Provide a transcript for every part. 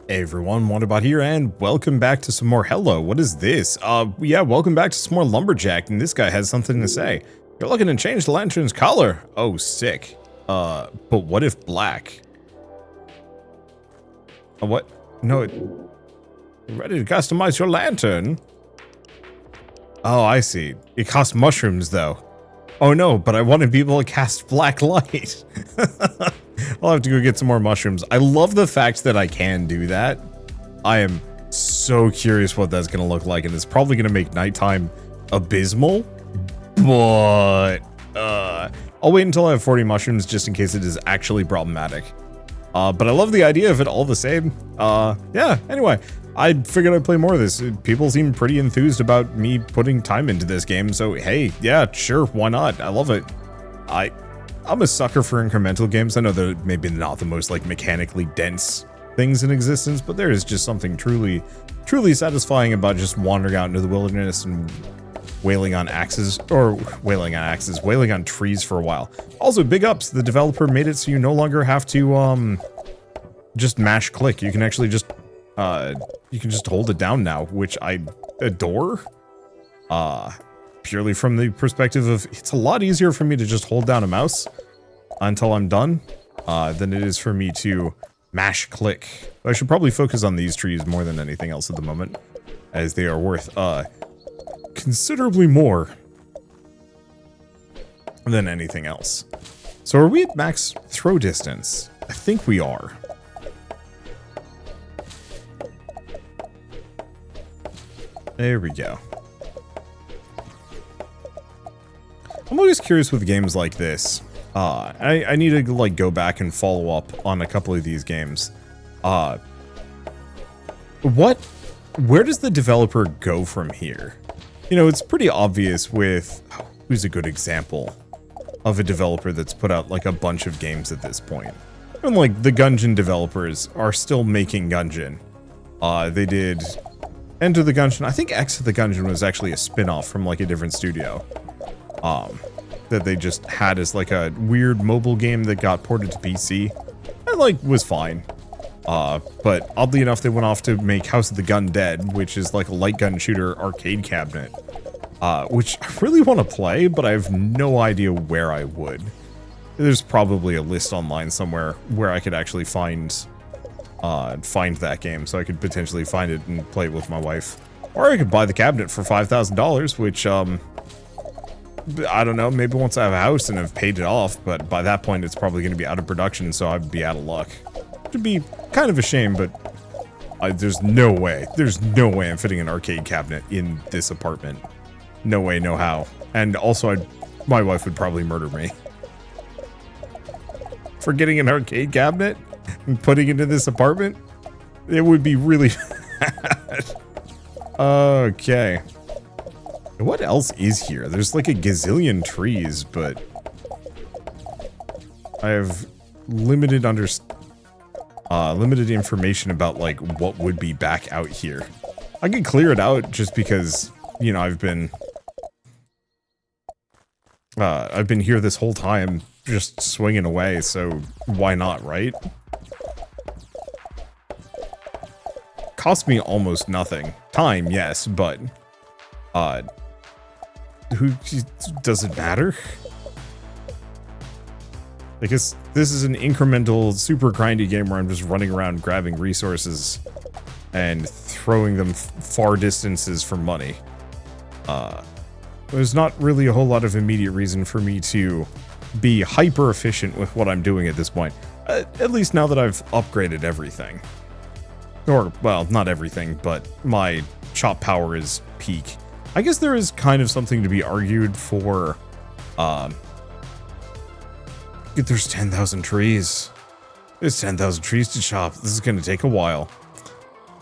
Hey everyone, Wanderbot here, and welcome back to some more Hello. What is this? Yeah, welcome back to some more Lumberjacked, and this guy has something to say. You're looking to change the lantern's color. Oh, sick. But what if black? What? No, you're ready to customize your lantern? Oh, I see. It costs mushrooms, though. Oh no, but I wanted people to cast black light. I'll have to go get some more mushrooms. I love the fact that I can do that. I am so curious what that's gonna look like, and it's probably gonna make nighttime abysmal. But I'll wait until I have 40 mushrooms just in case it is actually problematic. But I love the idea of it all the same. Yeah, anyway, I figured I'd play more of this. People seem pretty enthused about me putting time into this game, so hey, yeah, sure, why not? I love it. I'm a sucker for incremental games. I know they're maybe not the most like mechanically dense things in existence, but there is just something truly satisfying about just wandering out into the wilderness and wailing on trees for a while. Also, big ups, the developer made it so you no longer have to just mash click. You can actually just hold it down now, which I adore. Purely from the perspective of it's a lot easier for me to just hold down a mouse until I'm done than it is for me to mash click. I should probably focus on these trees more than anything else at the moment, as they are worth considerably more than anything else. So are we at max throw distance? I think we are. There we go. I'm always curious with games like this. I need to like go back and follow up on a couple of these games. Where does the developer go from here? You know, it's pretty obvious with who's a good example of a developer that's put out like a bunch of games at this point. And like the Gungeon developers are still making Gungeon. They did Enter the Gungeon. I think X of the Gungeon was actually a spin-off from like a different studio. That they just had as like a weird mobile game that got ported to PC and like was fine. But oddly enough, they went off to make House of the Gun Dead, which is like a light gun shooter arcade cabinet, which I really want to play, but I have no idea where I would. There's probably a list online somewhere where I could actually find that game, so I could potentially find it and play it with my wife. Or I could buy the cabinet for $5,000, which, I don't know, maybe once I have a house and have paid it off, but by that point it's probably going to be out of production, so I'd be out of luck. It'd be kind of a shame, but there's no way I'm fitting an arcade cabinet in this apartment. No way, no how. And also, my wife would probably murder me. For getting an arcade cabinet and putting it in this apartment, it would be really bad. Okay. What else is here? There's like a gazillion trees, but I have limited information about like what would be back out here. I could clear it out just because, you know, I've been here this whole time just swinging away, so why not, right? Cost me almost nothing. Time, yes, but does it matter? I guess this is an incremental, super grindy game where I'm just running around grabbing resources and throwing them far distances for money. There's not really a whole lot of immediate reason for me to be hyper efficient with what I'm doing at this point. At least now that I've upgraded everything. Or, well, not everything, but my chop power is peak. I guess there is kind of something to be argued for, there's 10,000 trees. There's 10,000 trees to chop. This is going to take a while.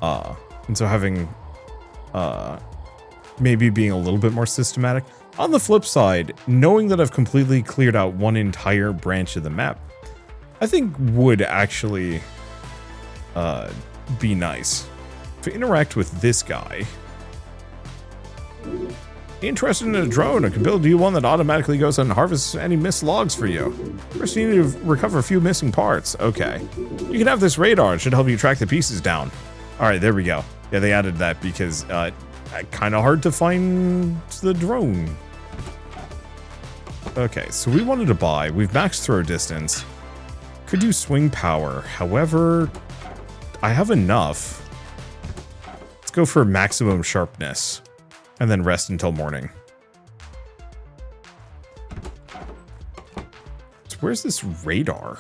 And so having, maybe being a little bit more systematic. On the flip side, knowing that I've completely cleared out one entire branch of the map, I think would actually, be nice. To interact with this guy, Interested in a drone? I can build you one that automatically goes and harvests any missed logs for you. First, you need to recover a few missing parts. Okay. You can have this radar. It should help you track the pieces down. All right, there we go. Yeah, they added that because kind of hard to find the drone. Okay, so we wanted to buy. We've maxed throw distance. Could do swing power. However, I have enough. Let's go for maximum sharpness. And then rest until morning. So where's this radar?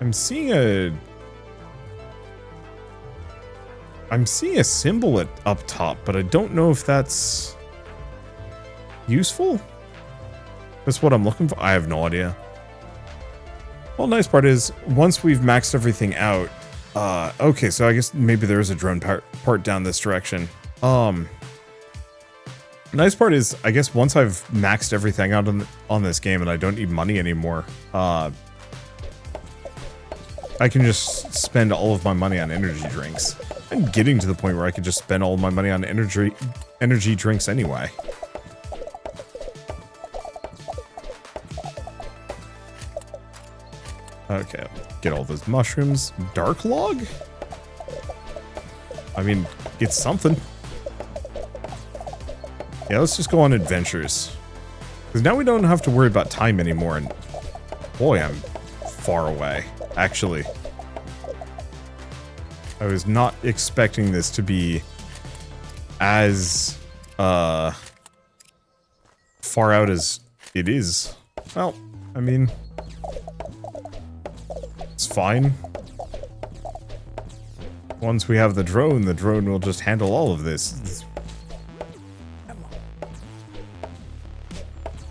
I'm seeing a symbol up top, but I don't know if that's useful. That's what I'm looking for. I have no idea. Well, nice part is, once we've maxed everything out, okay, so I guess maybe there is a drone part down this direction. Nice part is, I guess once I've maxed everything out on this game and I don't need money anymore, I can just spend all of my money on energy drinks. I'm getting to the point where I could just spend all of my money on energy drinks anyway. Okay, get all those mushrooms. Dark log? I mean, it's something. Yeah, let's just go on adventures. Because now we don't have to worry about time anymore, and boy, I'm far away, actually. I was not expecting this to be as far out as it is. Well, I mean, it's fine. Once we have the drone will just handle all of this. This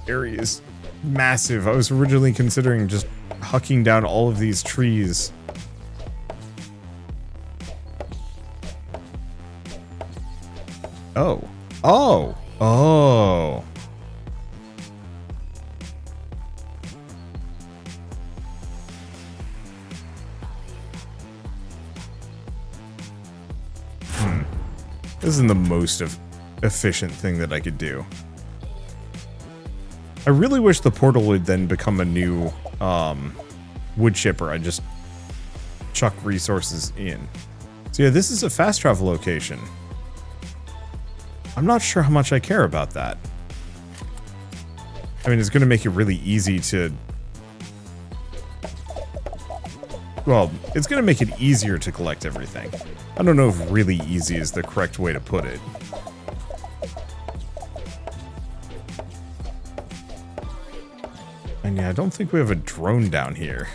area is massive. I was originally considering just hucking down all of these trees. Oh. Oh. Oh. This isn't the most efficient thing that I could do. I really wish the portal would then become a new wood chipper. I just chuck resources in. So yeah, this is a fast travel location. I'm not sure how much I care about that. I mean, it's going to make it really easy to... Well, it's going to make it easier to collect everything. I don't know if really easy is the correct way to put it. And yeah, I don't think we have a drone down here.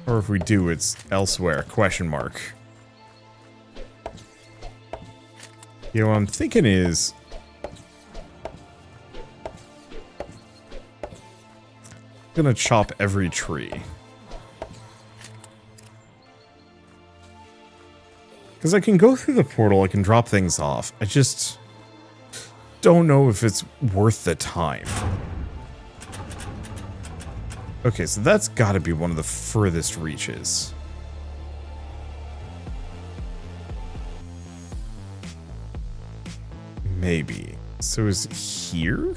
Or if we do, it's elsewhere, question mark. You know, what I'm thinking is... I'm gonna chop every tree. Because I can go through the portal, I can drop things off. I just don't know if it's worth the time. Okay, so that's gotta be one of the furthest reaches. Maybe. So is it here?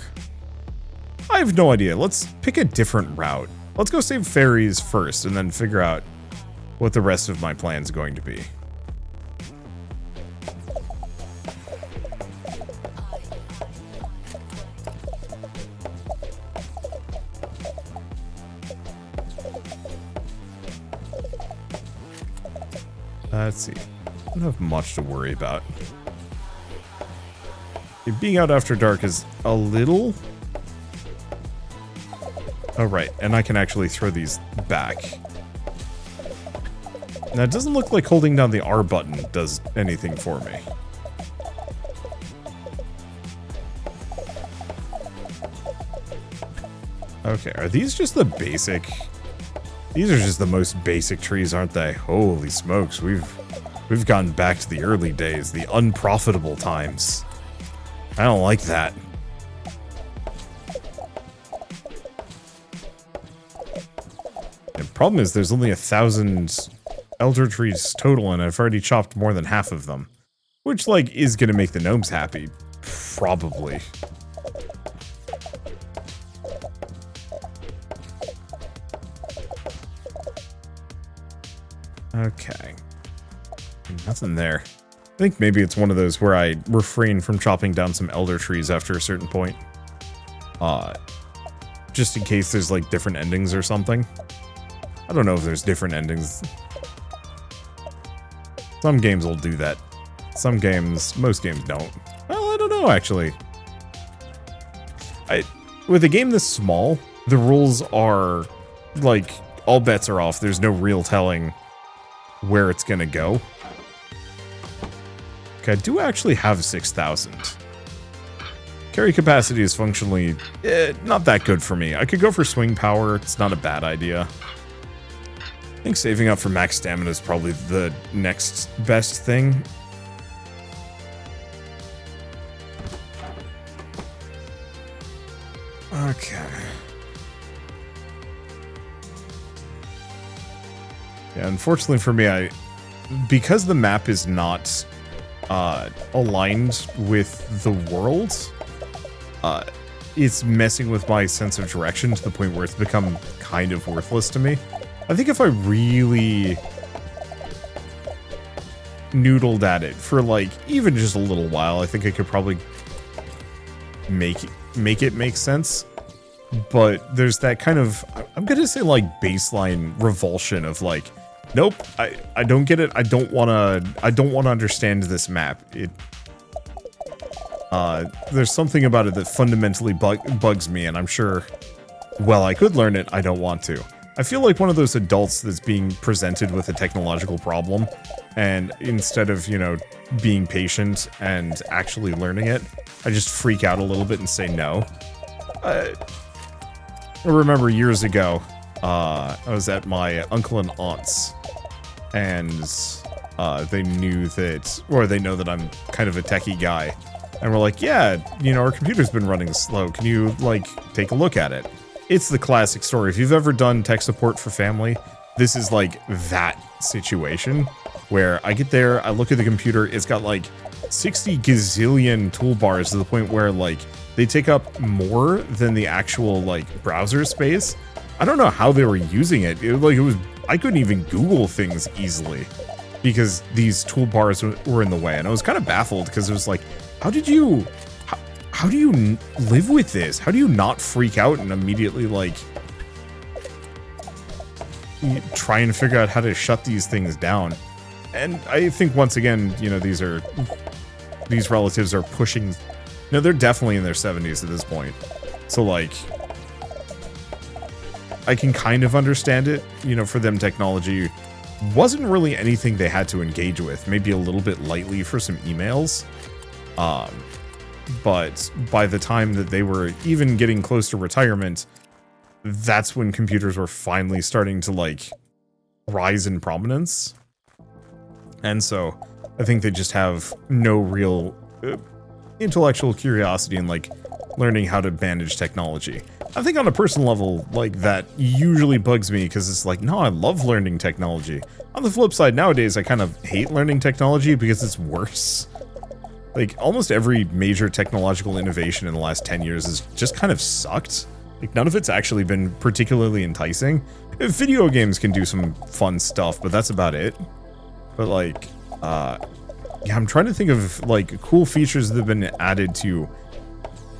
I have no idea. Let's pick a different route. Let's go save Fairies first and then figure out what the rest of my plan's going to be. Let's see. I don't have much to worry about. Being out after dark is a little... Oh, right. And I can actually throw these back. Now, it doesn't look like holding down the R button does anything for me. Okay, are these just the basic... These are just the most basic trees, aren't they? Holy smokes, we've gone back to the early days, the unprofitable times. I don't like that. Problem is, there's only 1,000 elder trees total, and I've already chopped more than half of them. Which, like, is gonna make the gnomes happy. Probably. Okay. Nothing there. I think maybe it's one of those where I refrain from chopping down some elder trees after a certain point. Just in case there's, like, different endings or something. I don't know if there's different endings. Some games will do that. Some games, most games don't. Well, I don't know, actually. With a game this small, the rules are, like, all bets are off. There's no real telling where it's gonna go. Okay, I do actually have 6,000. Carry capacity is functionally not that good for me. I could go for swing power. It's not a bad idea. I think saving up for max stamina is probably the next best thing. Okay. Yeah, unfortunately for me, because the map is not aligned with the world, it's messing with my sense of direction to the point where it's become kind of worthless to me. I think if I really noodled at it for, like, even just a little while, I think I could probably make it make sense. But there's that kind of, I'm gonna say, like, baseline revulsion of, like, nope, I don't get it. I don't wanna understand this map. There's something about it that fundamentally bugs me, and I'm sure, well, I could learn it, I don't want to. I feel like one of those adults that's being presented with a technological problem, and instead of, you know, being patient and actually learning it, I just freak out a little bit and say no. I remember years ago, I was at my uncle and aunt's, and they knew that, or they know that I'm kind of a techie guy, and we're like, yeah, you know, our computer's been running slow. Can you, like, take a look at it? It's the classic story. If you've ever done tech support for family, this is like that situation where I get there, I look at the computer, it's got like 60 gazillion toolbars to the point where, like, they take up more than the actual, like, browser space. I don't know how they were using it. I couldn't even Google things easily because these toolbars were in the way, and I was kind of baffled because it was like, how do you live with this? How do you not freak out and immediately, like, try and figure out how to shut these things down? And I think, once again, you know, these relatives are pushing, no, they're definitely in their 70s at this point. So, like, I can kind of understand it. You know, for them, technology wasn't really anything they had to engage with. Maybe a little bit lightly for some emails. But by the time that they were even getting close to retirement, that's when computers were finally starting to, like, rise in prominence. And so I think they just have no real intellectual curiosity in, like, learning how to manage technology. I think on a personal level, like, that usually bugs me because it's like, no, I love learning technology. On the flip side, nowadays I kind of hate learning technology because it's worse. Like, almost every major technological innovation in the last 10 years has just kind of sucked. Like, none of it's actually been particularly enticing. Video games can do some fun stuff, but that's about it. But, like, yeah, I'm trying to think of, like, cool features that have been added to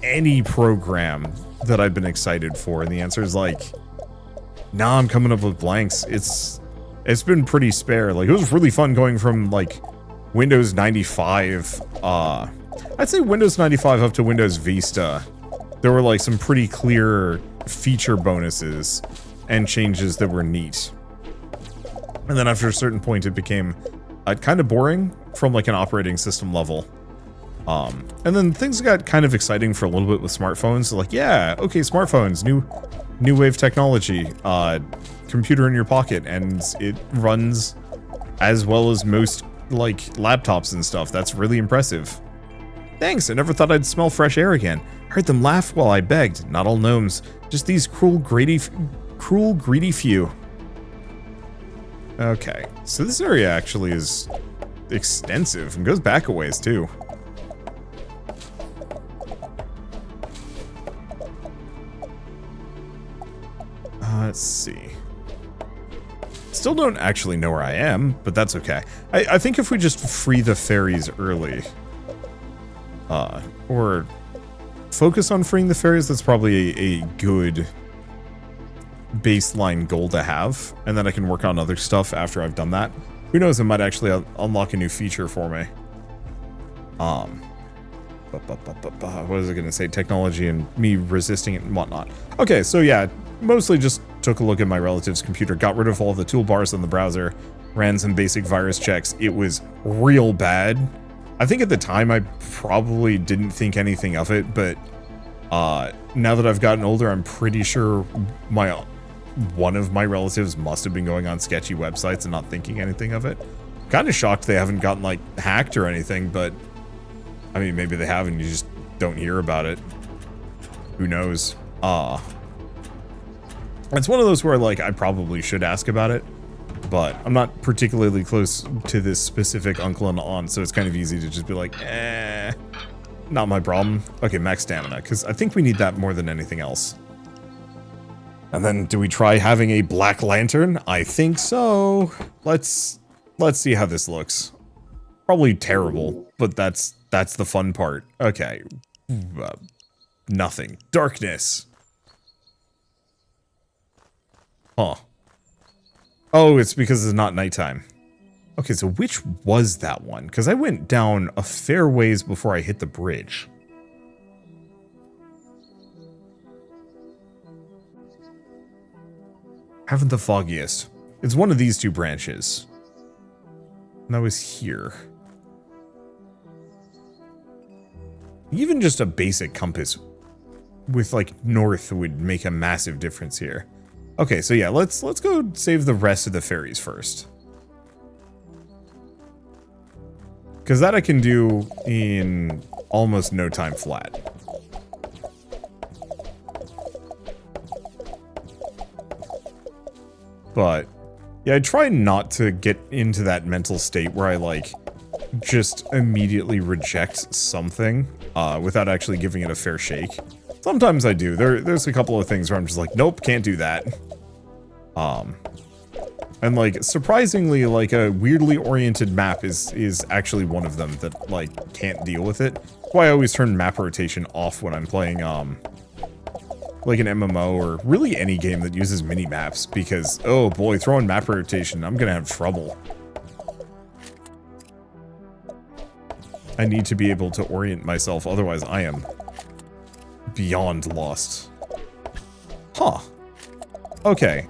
any program that I've been excited for, and the answer is, like, nah, I'm coming up with blanks. It's been pretty spare. Like, it was really fun going from, like, Windows 95, I'd say Windows 95 up to Windows Vista. There were, like, some pretty clear feature bonuses and changes that were neat. And then after a certain point, it became kind of boring from, like, an operating system level. And then things got kind of exciting for a little bit with smartphones. So, like, yeah, okay, smartphones, new wave technology, computer in your pocket, and it runs as well as most, like, laptops and stuff. That's really impressive. Thanks, I never thought I'd smell fresh air again. Heard them laugh while I begged. Not all gnomes, just these cruel, greedy few. Okay, so this area actually is extensive and goes back a ways too. Let's see. Still don't actually know where I am, but that's okay. I think if we just free the fairies early, or focus on freeing the fairies, that's probably a good baseline goal to have, and then I can work on other stuff after I've done that. Who knows, it might actually unlock a new feature for me. What was I gonna say? Technology and me resisting it and whatnot. Okay, so yeah, mostly just took a look at my relative's computer, got rid of all the toolbars in the browser, ran some basic virus checks. It was real bad. I think at the time I probably didn't think anything of it, but now that I've gotten older, I'm pretty sure one of my relatives must have been going on sketchy websites and not thinking anything of it. Kind of shocked they haven't gotten like hacked or anything, but I mean, maybe they have and you just don't hear about it. Who knows? It's one of those where like I probably should ask about it, but I'm not particularly close to this specific uncle and aunt, so it's kind of easy to just be like, not my problem. Okay, max stamina, because I think we need that more than anything else. And then do we try having a black lantern? I think so. Let's see how this looks. Probably terrible, but that's the fun part. Okay. Nothing. Darkness. Huh. Oh, it's because it's not nighttime. Okay, so which was that one? Because I went down a fair ways before I hit the bridge. Haven't the foggiest. It's one of these two branches. And that was here. Even just a basic compass with like north would make a massive difference here. Okay, so yeah, let's go save the rest of the fairies first. Because that I can do in almost no time flat. But yeah, I try not to get into that mental state where I like just immediately reject something without actually giving it a fair shake. Sometimes I do. There's a couple of things where I'm just like, nope, can't do that. And like surprisingly, like a weirdly oriented map is actually one of them that like can't deal with it. That's why I always turn map rotation off when I'm playing like an MMO or really any game that uses mini maps, because oh boy, throwing map rotation, I'm gonna have trouble. I need to be able to orient myself, otherwise I am beyond lost. Huh. Okay.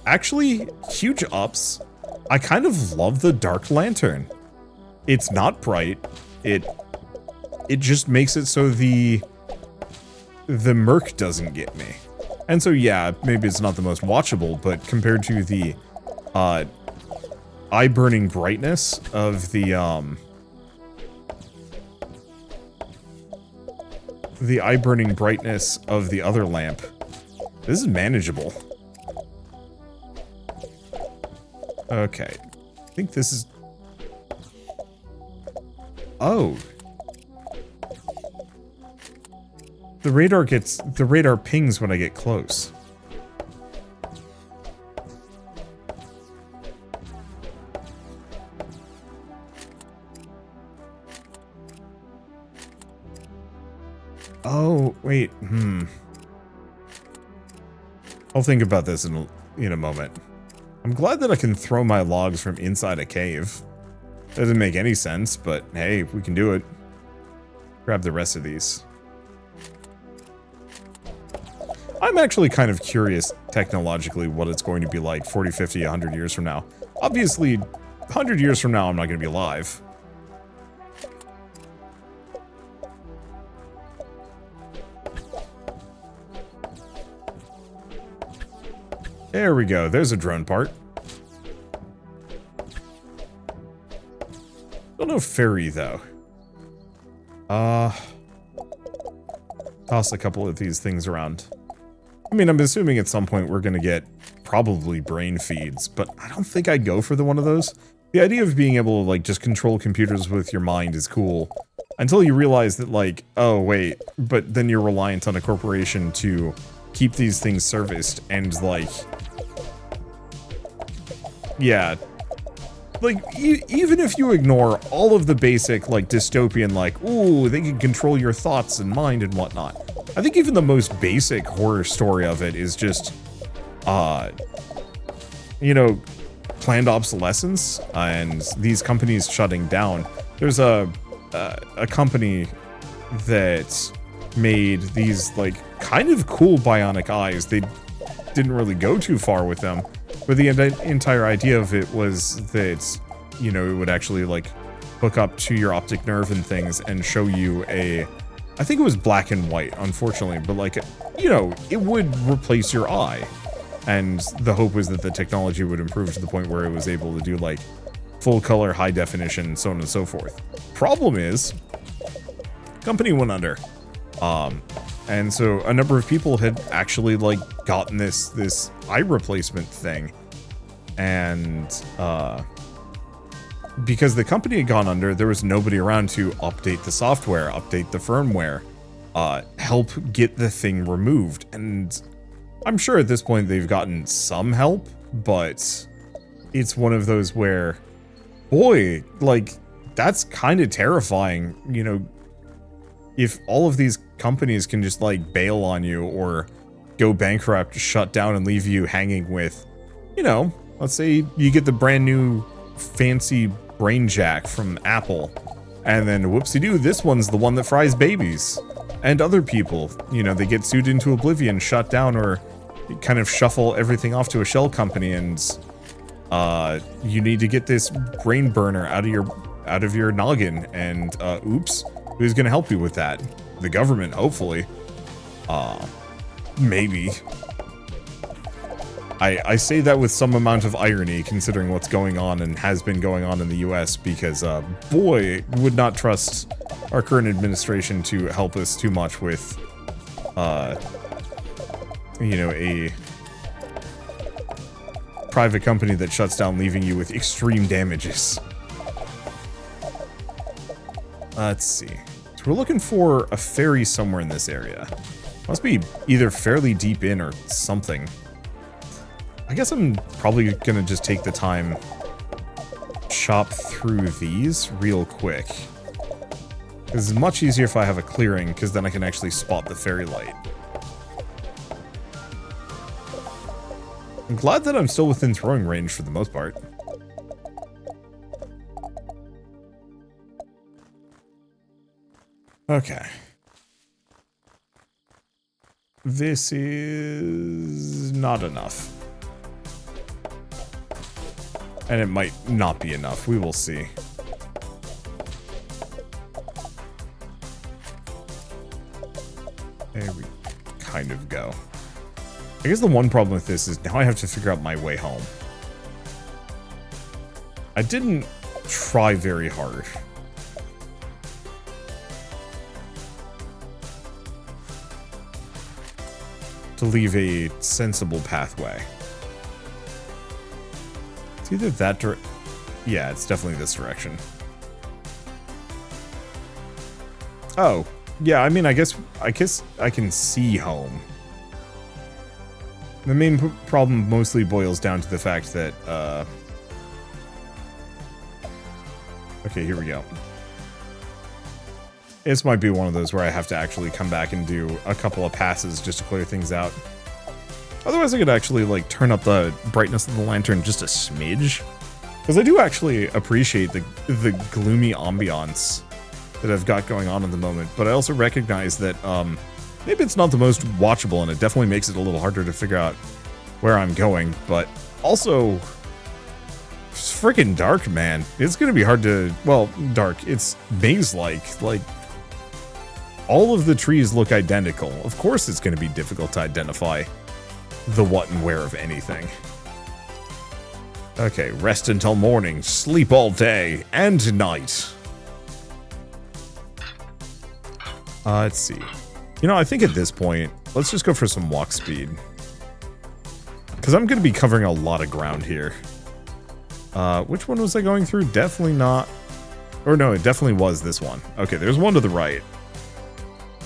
Actually, huge ups. I kind of love the dark lantern. It's not bright. It just makes it so the murk doesn't get me. And so yeah, maybe it's not the most watchable, but compared to the eye-burning brightness of the eye-burning brightness of the other lamp, this is manageable. Okay. I think this is... Oh. The radar pings when I get close. Oh, wait. I'll think about this in a moment. I'm glad that I can throw my logs from inside a cave. Doesn't make any sense, but hey, we can do it. Grab the rest of these. I'm actually kind of curious technologically what it's going to be like 40, 50, 100 years from now. Obviously, 100 years from now, I'm not going to be alive. There we go. There's a drone part. Don't know fairy, though. Toss a couple of these things around. I mean, I'm assuming at some point we're going to get probably brain feeds, but I don't think I'd go for one of those. The idea of being able to, like, just control computers with your mind is cool. Until you realize that, like, oh, wait, but then you're reliant on a corporation to keep these things serviced, and, like... Yeah. Like, even if you ignore all of the basic, like, dystopian, like, ooh, they can control your thoughts and mind and whatnot. I think even the most basic horror story of it is just, you know, planned obsolescence and these companies shutting down. There's a company that made these, like, kind of cool bionic eyes. They didn't really go too far with them, but the entire idea of it was that, you know, it would actually, like, hook up to your optic nerve and things and show you a... I think it was black and white, unfortunately, but, like, you know, it would replace your eye. And the hope was that the technology would improve to the point where it was able to do, like, full color, high definition, so on and so forth. Problem is, company went under. And so a number of people had actually, like, gotten this eye replacement thing. And, because the company had gone under, there was nobody around to update the software, update the firmware, help get the thing removed. And I'm sure at this point they've gotten some help, but it's one of those where, boy, like, that's kind of terrifying, you know, if all of these companies can just, like, bail on you or go bankrupt, shut down, and leave you hanging with, you know, let's say you get the brand new fancy brain jack from Apple, and then whoopsie-doo, this one's the one that fries babies. And other people, you know, they get sued into oblivion, shut down, or kind of shuffle everything off to a shell company, and you need to get this brain burner out of your noggin, and oops, who's gonna help you with that? The government, hopefully. Maybe. I say that with some amount of irony, considering what's going on and has been going on in the US, because, boy, would not trust our current administration to help us too much with, you know, a private company that shuts down, leaving you with extreme damages. Let's see. So we're looking for a ferry somewhere in this area. Must be either fairly deep in or something. I guess I'm probably gonna just take the time, chop through these real quick. It's much easier if I have a clearing, because then I can actually spot the fairy light. I'm glad that I'm still within throwing range for the most part. Okay. This is not enough. And it might not be enough. We will see. There we kind of go. I guess the one problem with this is now I have to figure out my way home. I didn't try very hard. To leave a sensible pathway. It's either that yeah, it's definitely this direction. Oh, yeah, I mean, I guess I can see home. The main problem mostly boils down to the fact that, okay, here we go. This might be one of those where I have to actually come back and do a couple of passes just to clear things out. Otherwise, I could actually, like, turn up the brightness of the lantern just a smidge. Because I do actually appreciate the gloomy ambiance that I've got going on at the moment. But I also recognize that, maybe it's not the most watchable, and it definitely makes it a little harder to figure out where I'm going. But also, it's freaking dark, man. It's gonna be hard to, well, dark. It's maze-like. Like, all of the trees look identical. Of course it's gonna be difficult to identify the what and where of anything. Okay, rest until morning, sleep all day and night. Let's see. You know, I think at this point, let's just go for some walk speed. Because I'm going to be covering a lot of ground here. Which one was I going through? Definitely not. Or no, it definitely was this one. Okay, there's one to the right.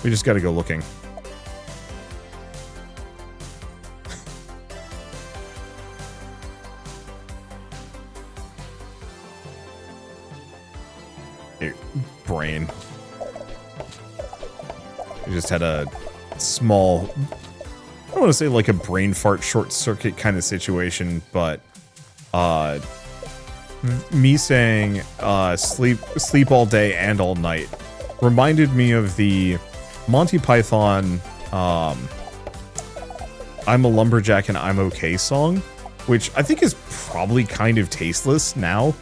We just got to go looking. Here, brain. We just had a small, I don't want to say like a brain fart short circuit kind of situation, but me saying sleep all day and all night reminded me of the Monty Python I'm a Lumberjack and I'm okay song, which I think is probably kind of tasteless now,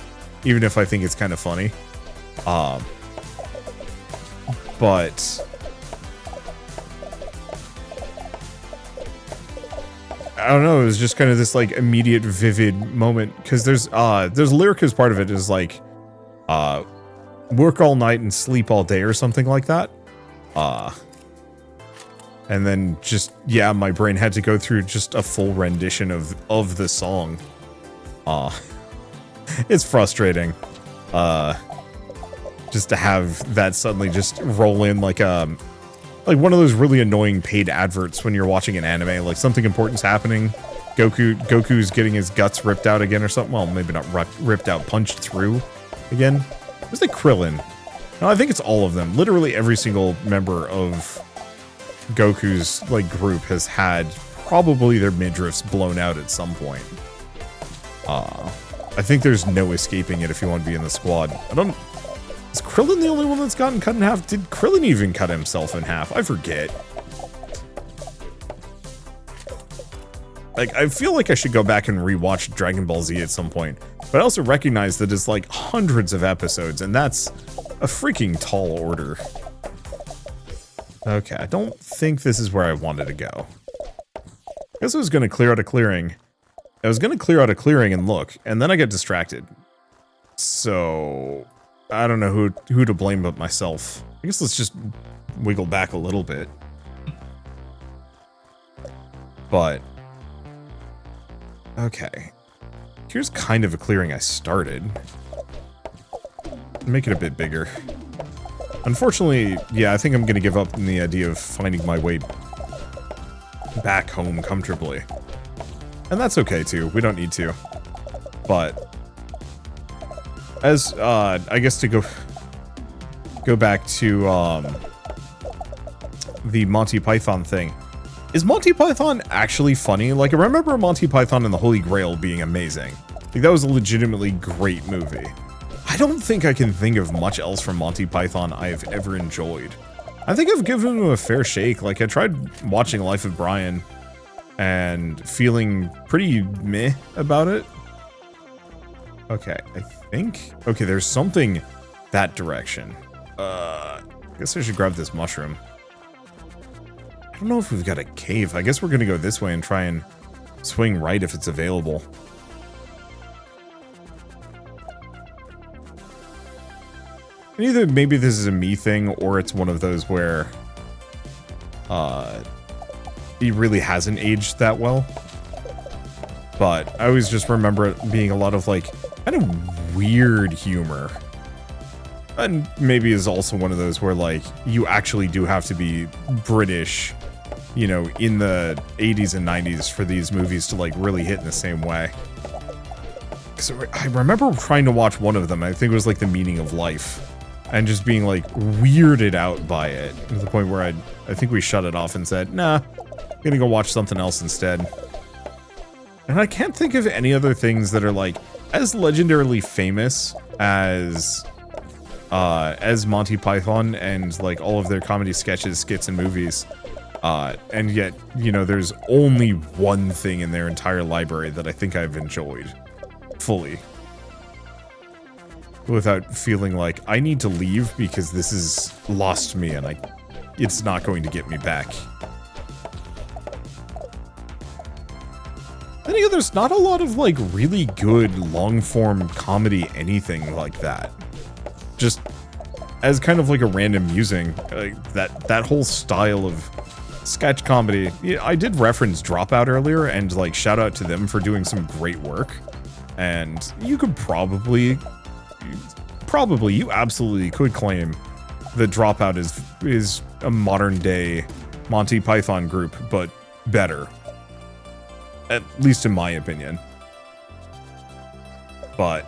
even if I think it's kind of funny. But I don't know, it was just kind of this like immediate vivid moment, because there's lyric as part of it is like work all night and sleep all day or something like that. And then just, yeah, my brain had to go through just a full rendition of the song. It's frustrating. Just to have that suddenly just roll in like one of those really annoying paid adverts when you're watching an anime, like something important's happening. Goku's getting his guts ripped out again or something. Well, maybe not ripped out, punched through again. Where's the Krillin? No, I think it's all of them. Literally every single member of Goku's like group has had probably their midriffs blown out at some point. I think there's no escaping it if you want to be in the squad. Is Krillin the only one that's gotten cut in half? Did Krillin even cut himself in half? I forget. Like, I feel like I should go back and rewatch Dragon Ball Z at some point. But I also recognize that it's like hundreds of episodes, and that's a freaking tall order. Okay, I don't think this is where I wanted to go. I guess I was going to clear out a clearing. I was going to clear out a clearing and look, and then I get distracted. So I don't know who to blame but myself. I guess let's just wiggle back a little bit. But okay, here's kind of a clearing I started. Make it a bit bigger. Unfortunately, yeah, I think I'm gonna give up on the idea of finding my way back home comfortably. And that's okay too, we don't need to. But as I guess to go back to the Monty Python thing. Is Monty Python actually funny? Like, I remember Monty Python and the Holy Grail being amazing. Like, that was a legitimately great movie. I don't think I can think of much else from Monty Python I've ever enjoyed. I think I've given him a fair shake. Like, I tried watching Life of Brian and feeling pretty meh about it. Okay, I think... Okay, there's something that direction. I guess I should grab this mushroom. I don't know if we've got a cave. I guess we're gonna go this way and try and swing right if it's available. And either maybe this is a me thing, or it's one of those where he really hasn't aged that well. But I always just remember it being a lot of like kind of weird humor. And maybe is also one of those where like you actually do have to be British, you know, in the 80s and 90s for these movies to like really hit in the same way. Because I remember trying to watch one of them, I think it was like The Meaning of Life, and just being like weirded out by it to the point where I think we shut it off and said, nah, I'm gonna go watch something else instead. And I can't think of any other things that are like as legendarily famous as Monty Python and like all of their comedy sketches, skits, and movies. And yet, you know, there's only one thing in their entire library that I think I've enjoyed fully. Without feeling like I need to leave because this has lost me and it's not going to get me back. Then again, there's not a lot of like really good long-form comedy anything like that. Just as kind of like a random musing. That whole style of sketch comedy. Yeah, I did reference Dropout earlier, and like shout out to them for doing some great work. And you could probably, you absolutely could claim that Dropout is a modern day Monty Python group, but better. At least in my opinion. But,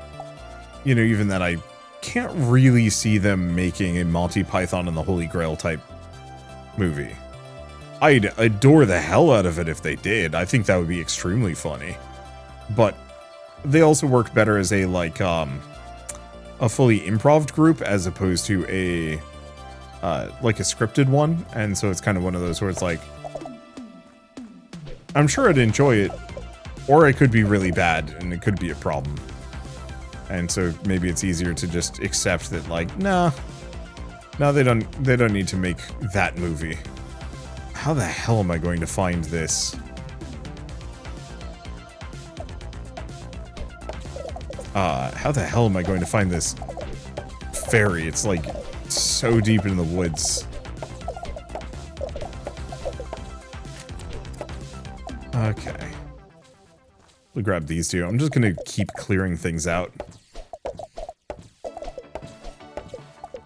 you know, even then, I can't really see them making a Monty Python and the Holy Grail type movie. I'd adore the hell out of it if they did. I think that would be extremely funny. But they also work better as a, like, a fully improv group as opposed to a, like a scripted one. And so it's kind of one of those where it's like, I'm sure I'd enjoy it, or it could be really bad and it could be a problem. And so maybe it's easier to just accept that, like, nah, they don't need to make that movie. How the hell am I going to find this? How the hell am I going to find this fairy? It's like so deep in the woods. Okay. We'll grab these two. I'm just gonna keep clearing things out.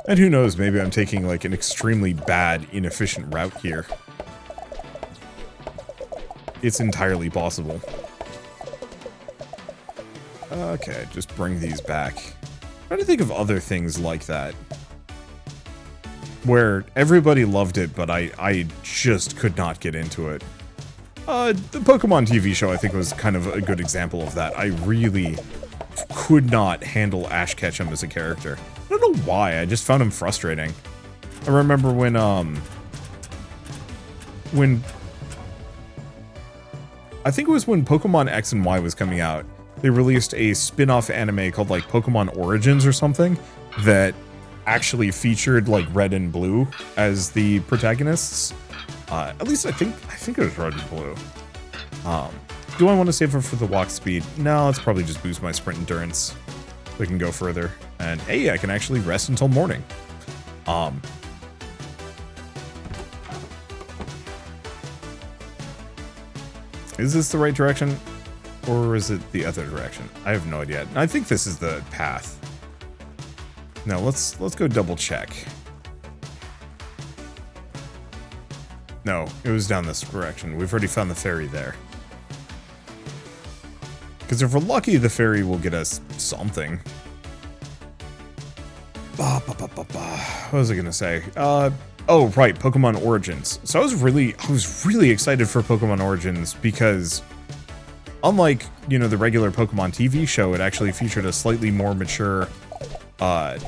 And who knows, maybe I'm taking like an extremely bad, inefficient route here. It's entirely possible. Okay, just bring these back. I'm trying to think of other things like that. Where everybody loved it, but I just could not get into it. The Pokemon TV show, I think, was kind of a good example of that. I really could not handle Ash Ketchum as a character. I don't know why, I just found him frustrating. I remember when I think it was when Pokemon X and Y was coming out, they released a spin-off anime called, like, Pokemon Origins or something that actually featured, like, Red and Blue as the protagonists. At least I think it was Red and Blue. Do I want to save it for the walk speed? No, let's probably just boost my sprint endurance. We can go further. And hey, I can actually rest until morning. Is this the right direction? Or is it the other direction? I have no idea. I think this is the path. Now let's go double check. No, it was down this direction. We've already found the ferry there. Because if we're lucky, the ferry will get us something. What was I gonna say? Oh, right, Pokemon Origins. So I was really excited for Pokemon Origins because unlike, you know, the regular Pokemon TV show, it actually featured a slightly more mature, like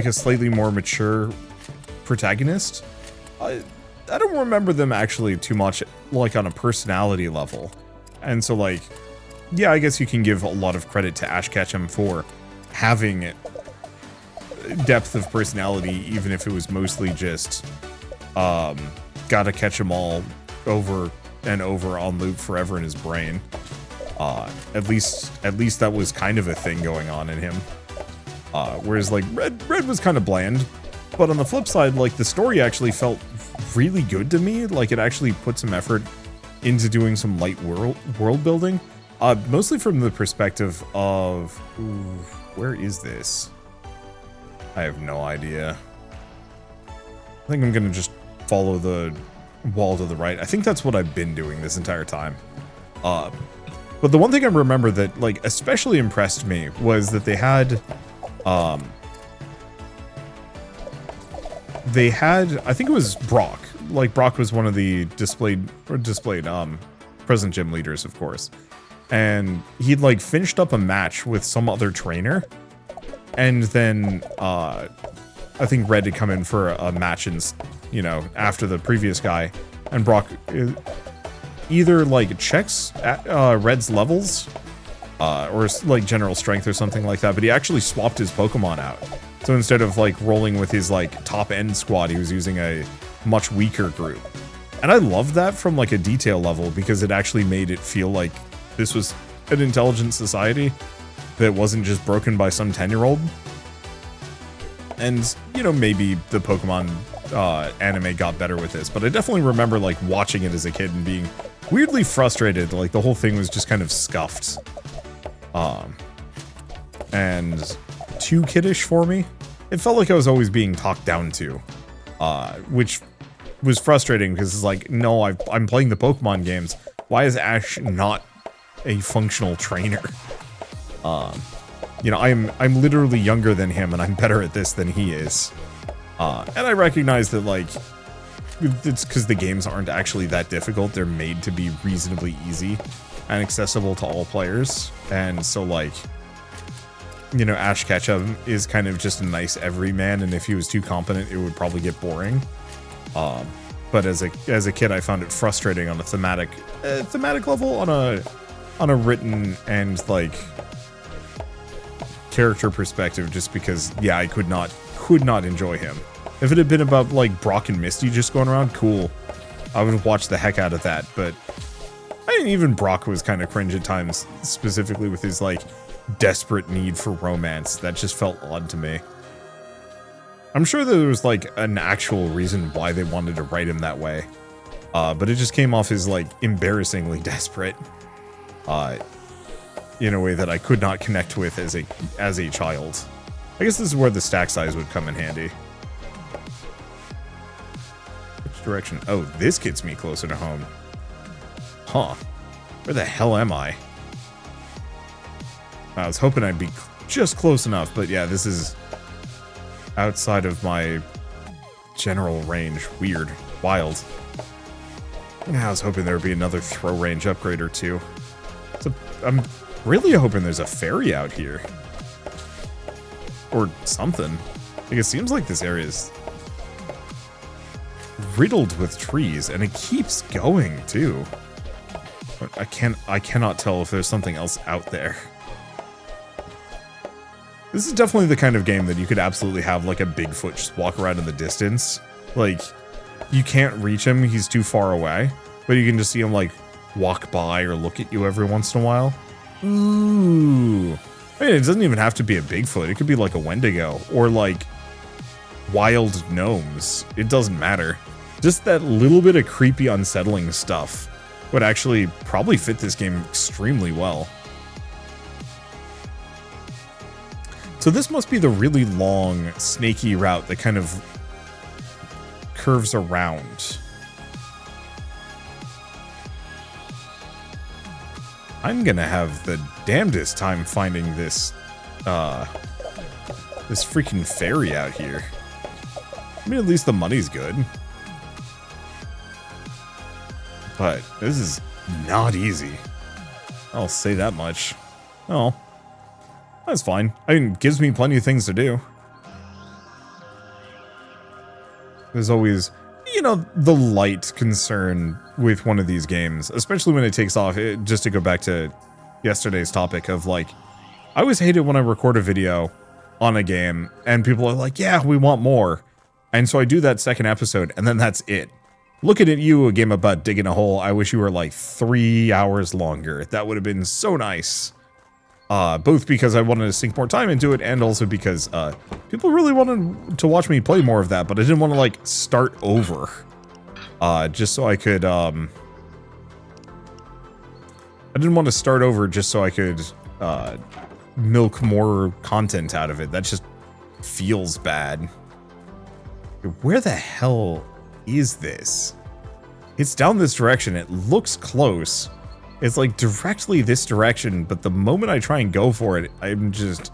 a slightly more mature protagonist. I don't remember them actually too much, like, on a personality level. And so, like, yeah, I guess you can give a lot of credit to Ash Ketchum for having depth of personality, even if it was mostly just, gotta catch 'em all over and over on loop forever in his brain. At least that was kind of a thing going on in him. Whereas, like, Red was kind of bland. But on the flip side, like, the story actually felt really good to me. Like, it actually put some effort into doing some light world building. Mostly from the perspective of... Ooh, where is this? I have no idea. I think I'm gonna just follow the wall to the right. I think that's what I've been doing this entire time. But the one thing I remember that, like, especially impressed me was that they had... I think it was Brock. Like, Brock was one of the displayed present gym leaders, of course. And he'd, like, finished up a match with some other trainer. And then, I think Red had come in for a match, you know, after the previous guy. And Brock either, like, checks Red's levels, or, like, general strength or something like that. But he actually swapped his Pokemon out. So instead of, like, rolling with his, like, top-end squad, he was using a much weaker group. And I loved that from, like, a detail level, because it actually made it feel like this was an intelligent society that wasn't just broken by some 10-year-old. And, you know, maybe the Pokemon anime got better with this, but I definitely remember, like, watching it as a kid and being weirdly frustrated. Like, the whole thing was just kind of scuffed. And too kiddish for me. It felt like I was always being talked down to, which was frustrating because it's like, no, I'm playing the Pokemon games. Why is Ash not a functional trainer? You know, I'm literally younger than him, and I'm better at this than he is. And I recognize that, like, it's because the games aren't actually that difficult. They're made to be reasonably easy and accessible to all players. And so, like, you know, Ash Ketchum is kind of just a nice everyman, and if he was too competent, it would probably get boring. But as a kid, I found it frustrating on a thematic level, on a written and, like, character perspective, just because, yeah, I could not enjoy him. If it had been about, like, Brock and Misty just going around, cool. I would watch the heck out of that, but I mean, even Brock was kind of cringe at times, specifically with his, like, desperate need for romance. That just felt odd to me. I'm sure there was, like, an actual reason why they wanted to write him that way. But it just came off as, like, embarrassingly desperate. In a way that I could not connect with as a child. I guess this is where the stack size would come in handy. Which direction? Oh, this gets me closer to home. Huh. Where the hell am I? I was hoping I'd be just close enough, but yeah, this is outside of my general range. Weird. Wild. Yeah, I was hoping there would be another throw range upgrade or two. I'm really hoping there's a fairy out here. Or something. Like, it seems like this area is riddled with trees, and it keeps going, too. But I cannot tell if there's something else out there. This is definitely the kind of game that you could absolutely have, like, a Bigfoot just walk around in the distance. Like, you can't reach him, he's too far away. But you can just see him, like, walk by or look at you every once in a while. Ooh. I mean, it doesn't even have to be a Bigfoot. It could be like a Wendigo or, like, wild gnomes. It doesn't matter. Just that little bit of creepy, unsettling stuff would actually probably fit this game extremely well. So this must be the really long, snaky route that kind of curves around. I'm gonna have the damnedest time finding this, this freaking fairy out here. I mean, at least the money's good. But this is not easy. I'll say that much. Oh. That's fine. I mean, it gives me plenty of things to do. There's always, you know, the light concern with one of these games, especially when it takes off. Just to go back to yesterday's topic of, like, I always hate it when I record a video on a game and people are like, yeah, we want more. And so I do that second episode and then that's it. Looking at you, a game about digging a hole, I wish you were like 3 hours longer. That would have been so nice. Both because I wanted to sink more time into it, and also because people really wanted to watch me play more of that, but I didn't want to, like, start over. Just so I could, I didn't want to start over just so I could, milk more content out of it. That just feels bad. Where the hell is this? It's down this direction. It looks close. It's like directly this direction, but the moment I try and go for it, I'm just...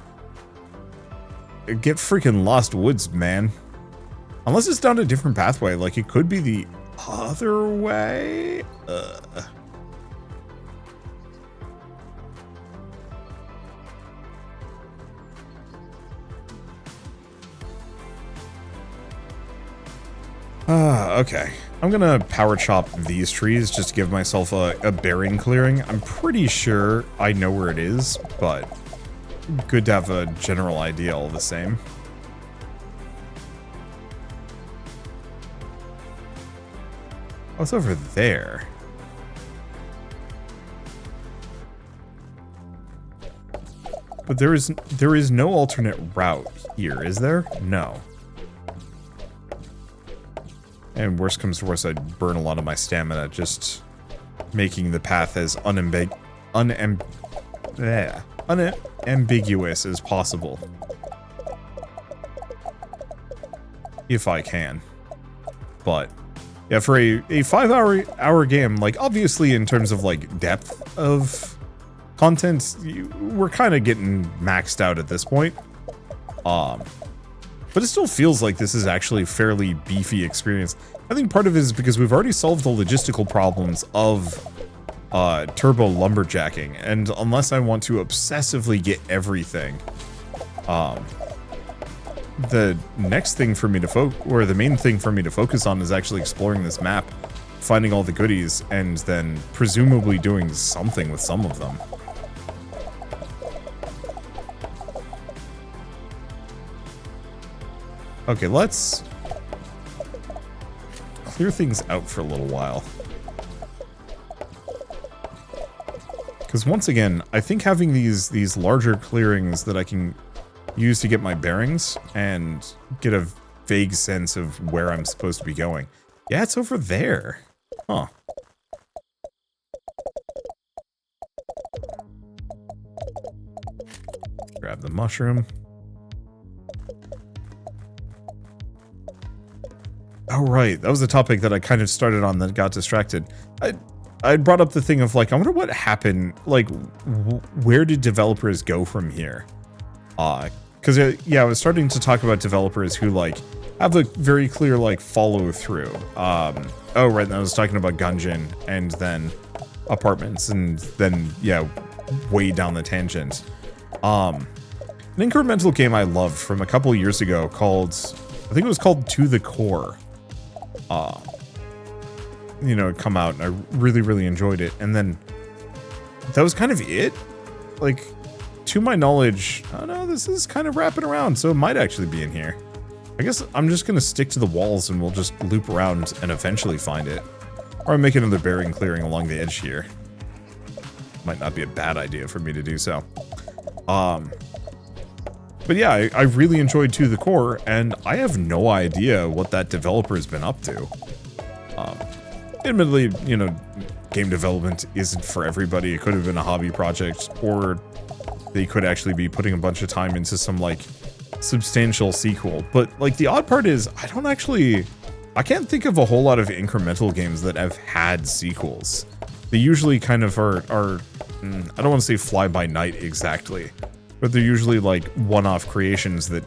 I get freaking lost woods, man. Unless it's down a different pathway, like it could be the other way? Okay. I'm gonna power chop these trees just to give myself a bearing clearing. I'm pretty sure I know where it is, but good to have a general idea all the same. What's over there? But there is no alternate route here, is there? No. And worst comes to worst, I'd burn a lot of my stamina just making the path as unambiguous as possible. If I can. But yeah, for a 5-hour game, like obviously in terms of like depth of content, we're kind of getting maxed out at this point. But it still feels like this is actually a fairly beefy experience. I think part of it is because we've already solved the logistical problems of turbo lumberjacking, and unless I want to obsessively get everything, the next thing for me to the main thing for me to focus on is actually exploring this map, finding all the goodies, and then presumably doing something with some of them. Okay, let's clear things out for a little while. Because once again, I think having these larger clearings that I can use to get my bearings and get a vague sense of where I'm supposed to be going. Yeah, it's over there. Huh. Grab the mushroom. Oh, right. That was a topic that I kind of started on that got distracted. I brought up the thing of, like, I wonder what happened. Like, where did developers go from here? Because, yeah, I was starting to talk about developers who, like, have a very clear, like, follow-through. Oh, right. And I was talking about Gungeon and then Apartments and then, yeah, way down the tangent. An incremental game I loved from a couple years ago called, I think it was called To the Core. You know, come out and I really, really enjoyed it. And then that was kind of it. Like, to my knowledge, I don't know, this is kind of wrapping around, so it might actually be in here. I guess I'm just going to stick to the walls and we'll just loop around and eventually find it. Or I make another bearing clearing along the edge here. Might not be a bad idea for me to do so. But yeah, I really enjoyed To the Core, and I have no idea what that developer's been up to. Admittedly, you know, game development isn't for everybody. It could have been a hobby project, or they could actually be putting a bunch of time into some, like, substantial sequel. But, like, the odd part is, I can't think of a whole lot of incremental games that have had sequels. They usually kind of are I don't want to say fly-by-night exactly, but they're usually, like, one-off creations that,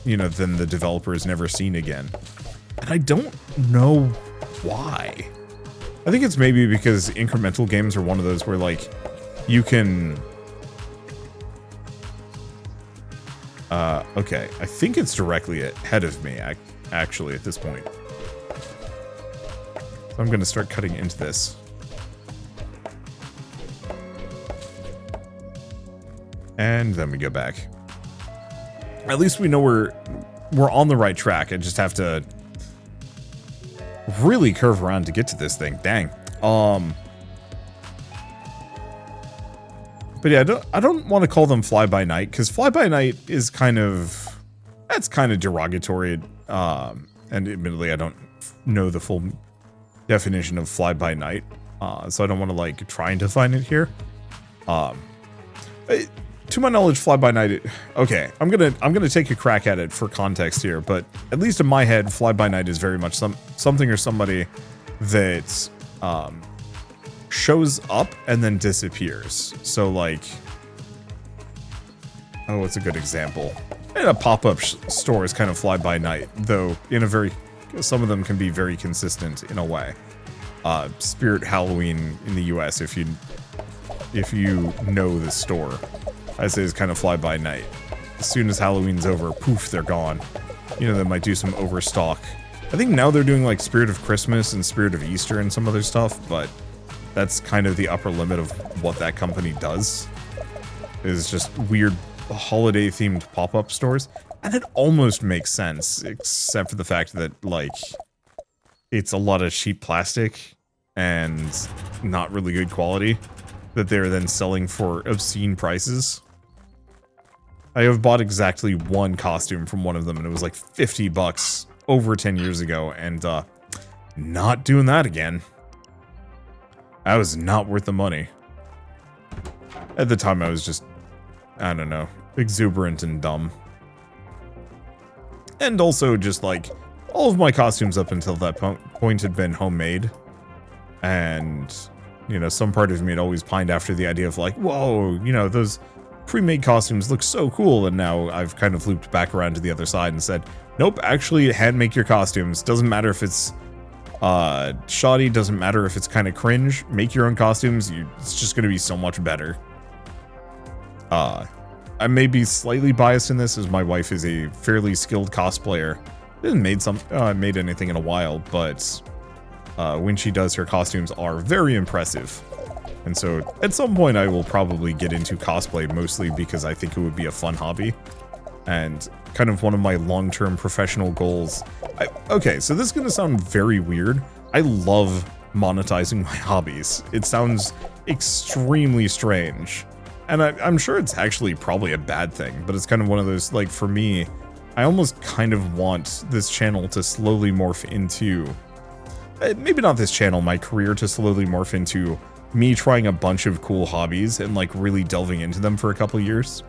you know, then the developer has never seen again. And I don't know why. I think it's maybe because incremental games are one of those where, like, you can... okay. I think it's directly ahead of me, actually, at this point. So I'm going to start cutting into this. And then we go back. At least we know we're on the right track. I just have to really curve around to get to this thing. Dang. But yeah, I don't want to call them fly-by-night, because fly-by-night is kind of... That's kind of derogatory. And admittedly, I don't know the full definition of fly-by-night. So I don't want to, like, trying to find it here. To my knowledge, fly-by-night... Okay, I'm gonna take a crack at it for context here, but at least in my head, fly-by-night is very much something or somebody that shows up and then disappears. So, like... Oh, what's a good example? And a pop-up store is kind of fly-by-night, though in a very... Some of them can be very consistent in a way. Spirit Halloween in the US, if you know the store, I say is kind of fly-by-night. As soon as Halloween's over, poof, they're gone. You know, they might do some overstock. I think now they're doing, like, Spirit of Christmas and Spirit of Easter and some other stuff, but that's kind of the upper limit of what that company does. Is just weird holiday-themed pop-up stores. And it almost makes sense, except for the fact that, like, it's a lot of cheap plastic and not really good quality that they're then selling for obscene prices. I have bought exactly one costume from one of them, and it was like 50 bucks over 10 years ago, and not doing that again. That was not worth the money. At the time, I was just, I don't know, exuberant and dumb. And also just like, all of my costumes up until that point had been homemade. And, you know, some part of me had always pined after the idea of like, whoa, you know, those pre-made costumes look so cool. And now I've kind of looped back around to the other side and said, nope, actually hand make your costumes. Doesn't matter if it's shoddy, doesn't matter if it's kind of cringe. Make your own costumes. It's just going to be so much better. I may be slightly biased in this, as my wife is a fairly skilled cosplayer. Hasn't made anything in a while, but when she does, her costumes are very impressive. And so at some point I will probably get into cosplay, mostly because I think it would be a fun hobby and kind of one of my long-term professional goals. Okay, so this is going to sound very weird. I love monetizing my hobbies. It sounds extremely strange. And I'm sure it's actually probably a bad thing, but it's kind of one of those, like, for me, I almost kind of want this channel to slowly morph into, maybe not this channel, my career to slowly morph into me trying a bunch of cool hobbies and, like, really delving into them for a couple years.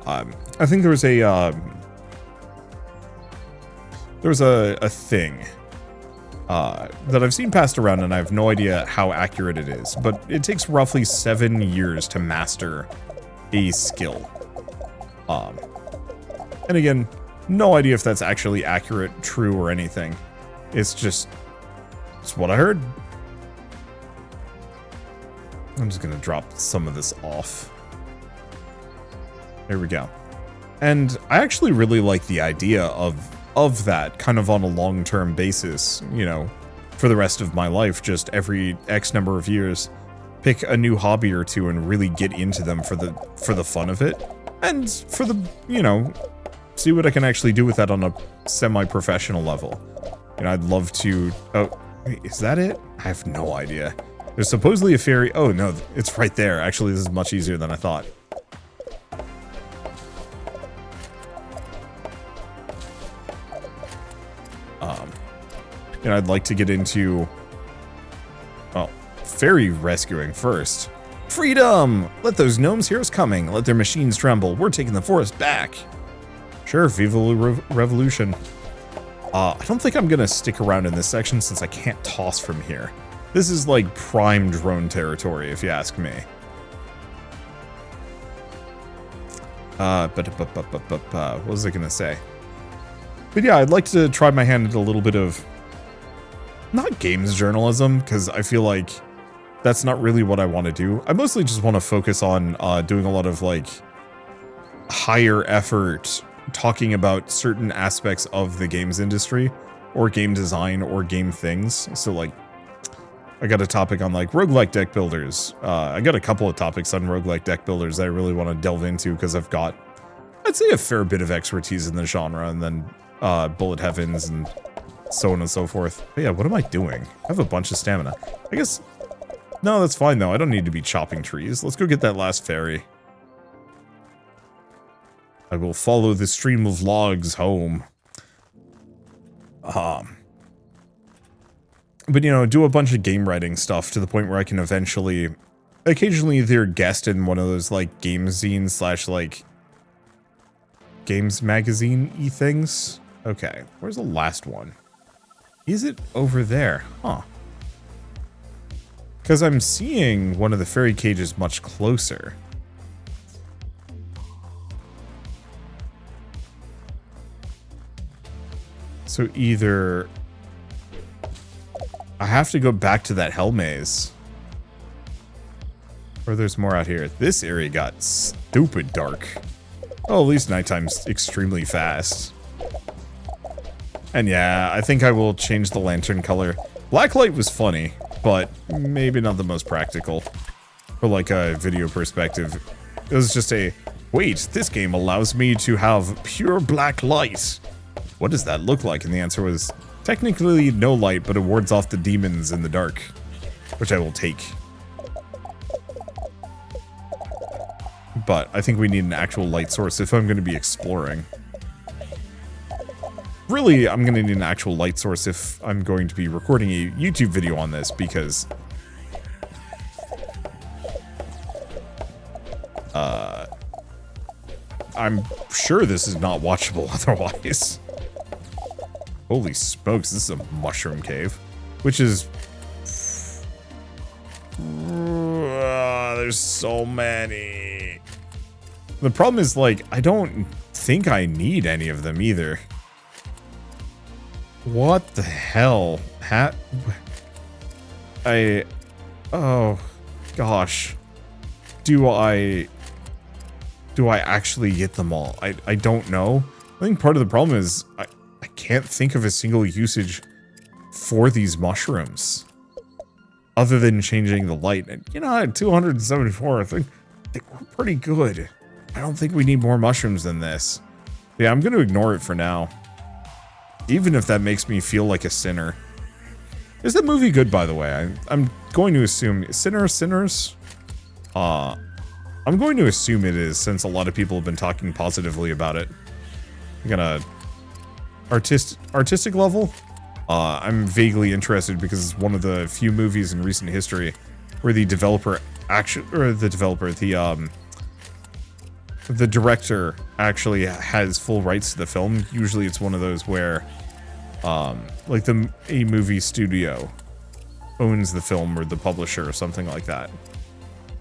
I think there was a thing that I've seen passed around, and I have no idea how accurate it is, but it takes roughly 7 years to master a skill. And again, no idea if that's actually accurate, true, or anything. It's what I heard. I'm just gonna drop some of this off. There we go. And I actually really like the idea of that kind of on a long-term basis, you know, for the rest of my life, just every X number of years, pick a new hobby or two and really get into them for the fun of it. And for the, you know, see what I can actually do with that on a semi-professional level. You know, I'd love to, oh, wait, is that it? I have no idea. There's supposedly a fairy, oh no, it's right there. Actually, this is much easier than I thought. You know, I'd like to get into, well, fairy rescuing first. Freedom! Let those gnomes hear us coming. Let their machines tremble. We're taking the forest back. Sure, Viva la Revolution. I don't think I'm gonna stick around in this section since I can't toss from here. This is like prime drone territory, if you ask me. What was I gonna say? But yeah, I'd like to try my hand at a little bit of, not games journalism, because I feel like that's not really what I want to do. I mostly just want to focus on doing a lot of, like, higher effort talking about certain aspects of the games industry, or game design, or game things. So, like, I got a topic on, like, roguelike deck builders. I got a couple of topics on roguelike deck builders that I really want to delve into, because I've got, I'd say, a fair bit of expertise in the genre, and then Bullet Heavens, and so on and so forth. But yeah, what am I doing? I have a bunch of stamina. I guess, no, that's fine though. I don't need to be chopping trees. Let's go get that last fairy. I will follow the stream of logs home. But you know, do a bunch of game writing stuff to the point where I can eventually, occasionally either guest in one of those like game zines slash like games magazine-y things. Okay, where's the last one? Is it over there? Huh. Because I'm seeing one of the fairy cages much closer. So either I have to go back to that hell maze, or there's more out here. This area got stupid dark. Oh, at least nighttime's extremely fast. And yeah, I think I will change the lantern color. Blacklight was funny, but maybe not the most practical. For like a video perspective. It was just a, wait, this game allows me to have pure black light. What does that look like? And the answer was, technically no light, but it wards off the demons in the dark. Which I will take. but I think we need an actual light source if I'm going to be exploring. Really, I'm going to need an actual light source if I'm going to be recording a YouTube video on this, because I'm sure this is not watchable otherwise. Holy smokes, this is a mushroom cave, which is... there's so many. The problem is, like, I don't think I need any of them either. What the hell? Oh, gosh. Do I actually get them all? I don't know. I think part of the problem is I can't think of a single usage for these mushrooms other than changing the light. And, you know, at 274, I think we're pretty good. I don't think we need more mushrooms than this. Yeah, I'm going to ignore it for now. Even if that makes me feel like a sinner. Is that movie good, by the way? I'm going to assume... Sinners? I'm going to assume it is, since a lot of people have been talking positively about it. I'm gonna... Artistic level? I'm vaguely interested because it's one of the few movies in recent history where the the director actually has full rights to the film. Usually it's one of those where, like a movie studio owns the film, or the publisher or something like that.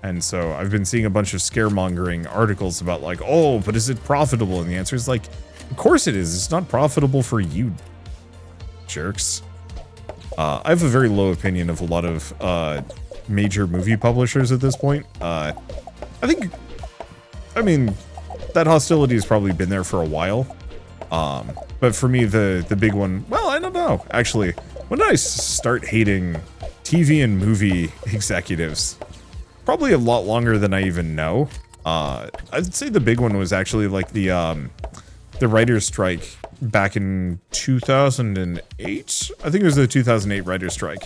And so I've been seeing a bunch of scaremongering articles about, like, oh, but is it profitable? And the answer is, like, of course it is. It's not profitable for you jerks. I have a very low opinion of a lot of major movie publishers at this point. I mean, that hostility has probably been there for a while. But for me, the big one, well, I don't know. Actually, when did I start hating TV and movie executives? Probably a lot longer than I even know. I'd say the big one was actually like the writer's strike back in 2008. I think it was the 2008 writer's strike.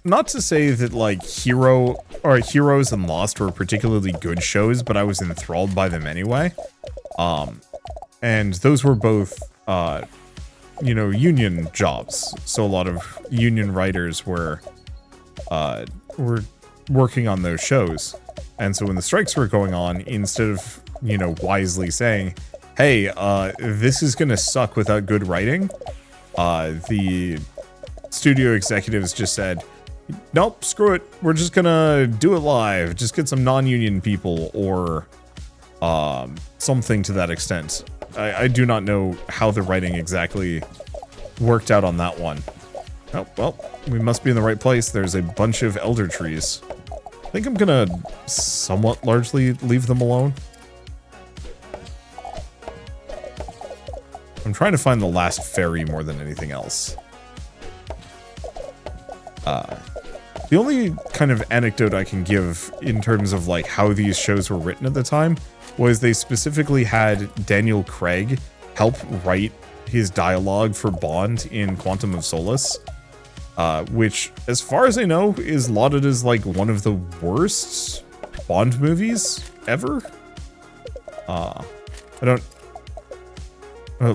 Not to say that like Heroes and Lost were particularly good shows, but I was enthralled by them anyway. And those were both, you know, union jobs. So a lot of union writers were working on those shows. And so when the strikes were going on, instead of, you know, wisely saying, hey, this is gonna suck without good writing, the studio executives just said, nope, screw it, we're just gonna do it live, just get some non-union people, or something to that extent. I do not know how the writing exactly worked out on that one. Oh, well, we must be in the right place. There's a bunch of elder trees. I think I'm gonna somewhat largely leave them alone. I'm trying to find the last fairy more than anything else. The only kind of anecdote I can give in terms of like how these shows were written at the time was they specifically had Daniel Craig help write his dialogue for Bond in Quantum of Solace, which, as far as I know, is lauded as like one of the worst Bond movies ever.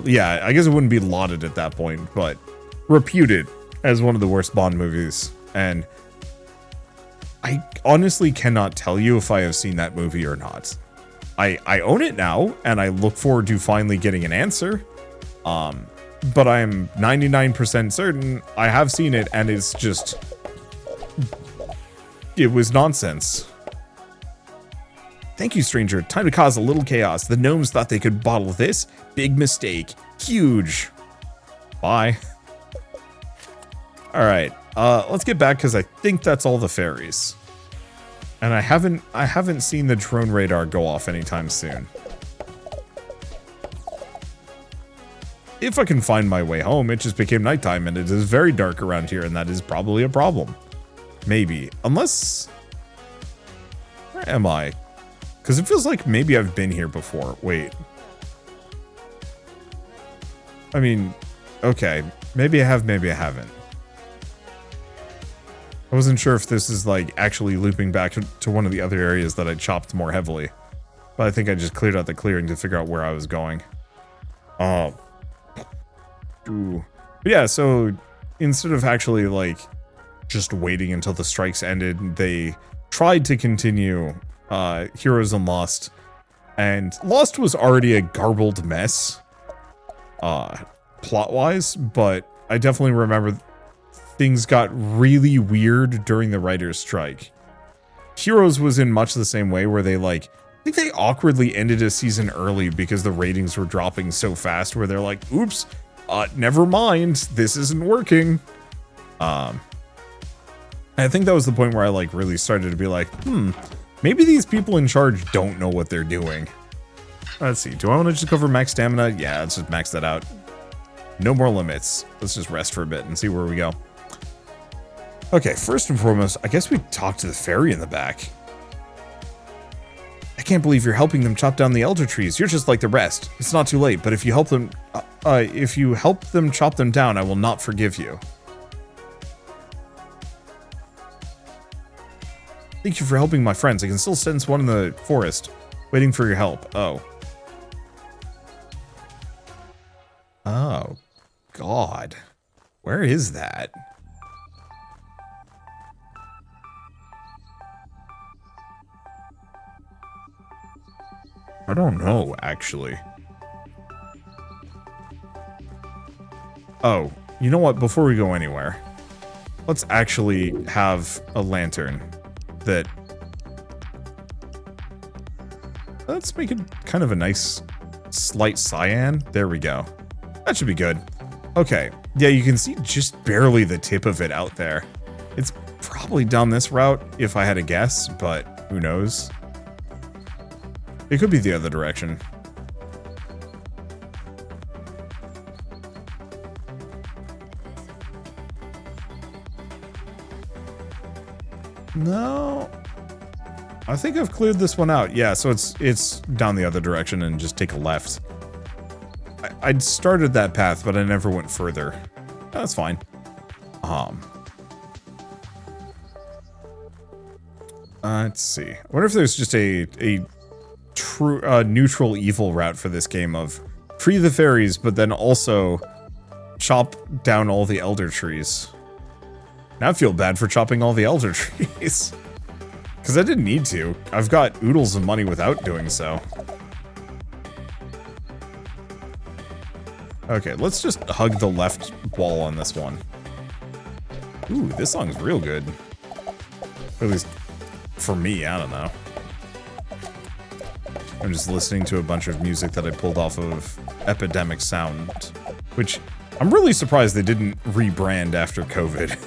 Yeah, I guess it wouldn't be lauded at that point, but reputed as one of the worst Bond movies. And I honestly cannot tell you if I have seen that movie or not. I own it now, and I look forward to finally getting an answer. But I am 99% certain I have seen it, and it's just... it was nonsense. Thank you, stranger. Time to cause a little chaos. The gnomes thought they could bottle this. Big mistake. Huge. Bye. Alright, let's get back, because I think that's all the fairies. And I haven't seen the drone radar go off anytime soon. If I can find my way home, it just became nighttime, and it is very dark around here, and that is probably a problem. Maybe. Unless... where am I? Because it feels like maybe I've been here before. Wait. I mean, okay. Maybe I have, maybe I haven't. I wasn't sure if this is like actually looping back to one of the other areas that I chopped more heavily. But I think I just cleared out the clearing to figure out where I was going. Oh. Ooh. But yeah, so instead of actually like just waiting until the strikes ended, they tried to continue Heroes and Lost. And Lost was already a garbled mess, plot-wise, but I definitely remember things got really weird during the writer's strike. Heroes was in much the same way, where they like, I think they awkwardly ended a season early because the ratings were dropping so fast, where they're like, oops, never mind, this isn't working. I think that was the point where I like really started to be like, maybe these people in charge don't know what they're doing. Let's see, do I want to just go for max stamina? Yeah, let's just max that out. No more limits. Let's just rest for a bit and see where we go. Okay, first and foremost, I guess we talk to the fairy in the back. I can't believe you're helping them chop down the elder trees. You're just like the rest. It's not too late, but if you help them chop them down, I will not forgive you. Thank you for helping my friends. I can still sense one in the forest, waiting for your help. Oh. Oh, God. Where is that? I don't know, actually. Oh, you know what? Before we go anywhere, let's actually have a lantern that... Let's make it kind of a nice slight cyan. There we go. That should be good. Okay. Yeah, you can see just barely the tip of it out there. It's probably down this route if I had to guess, but who knows? It could be the other direction. No. I think I've cleared this one out. Yeah, so it's down the other direction and just take a left. I'd started that path, but I never went further. That's fine. Let's see. I wonder if there's just a true neutral evil route for this game of free the fairies, but then also chop down all the elder trees. Now I feel bad for chopping all the elder trees. Because I didn't need to. I've got oodles of money without doing so. Okay, let's just hug the left wall on this one. Ooh, this song's real good. At least for me, I don't know. I'm just listening to a bunch of music that I pulled off of Epidemic Sound, which I'm really surprised they didn't rebrand after COVID.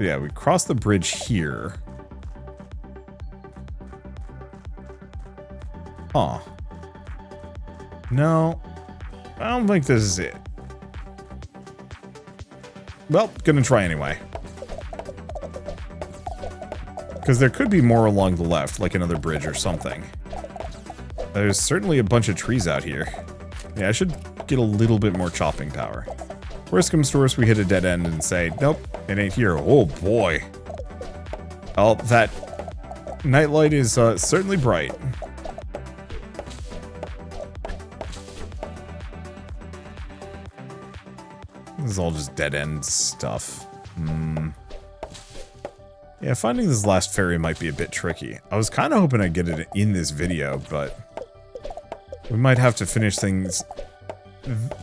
Yeah, we crossed the bridge here. Huh. No, I don't think this is it. Well, gonna try anyway. Because there could be more along the left, like another bridge or something. There's certainly a bunch of trees out here. Yeah, I should get a little bit more chopping power. Worst comes to worst, we hit a dead end and say, nope, it ain't here. Oh boy. Oh, that nightlight is certainly bright. This is all just dead end stuff. Yeah, finding this last fairy might be a bit tricky. I was kind of hoping I'd get it in this video, but we might have to finish things,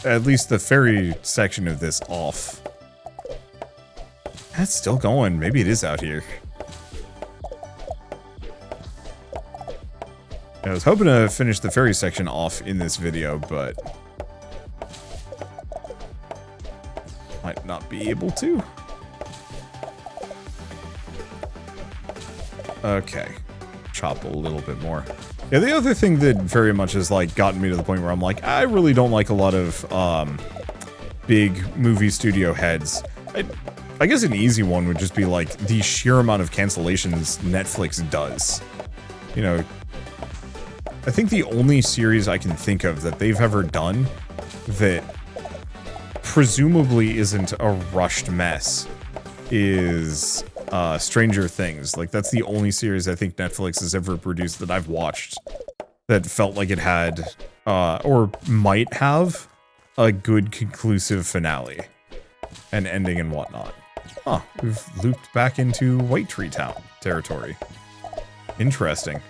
at least the fairy section of this, off. That's still going. Maybe it is out here. I was hoping to finish the fairy section off in this video, but might not be able to. Okay. Chop a little bit more. Yeah, the other thing that very much has, like, gotten me to the point where I'm like, I really don't like a lot of, big movie studio heads. I guess an easy one would just be, like, the sheer amount of cancellations Netflix does. You know, I think the only series I can think of that they've ever done that presumably isn't a rushed mess is Stranger Things. Like, that's the only series I think Netflix has ever produced that I've watched that felt like it had, or might have, a good conclusive finale and ending and whatnot. Huh, we've looped back into White Tree Town territory. Interesting.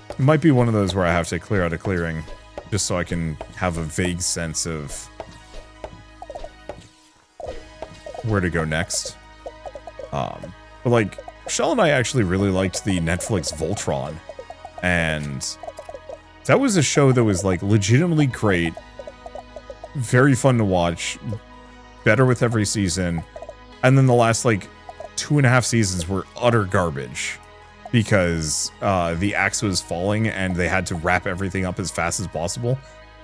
It might be one of those where I have to clear out a clearing just so I can have a vague sense of where to go next. But like, Shell and I actually really liked the Netflix Voltron, and that was a show that was like legitimately great, very fun to watch, better with every season, and then the last like 2.5 seasons were utter garbage because the axe was falling and they had to wrap everything up as fast as possible.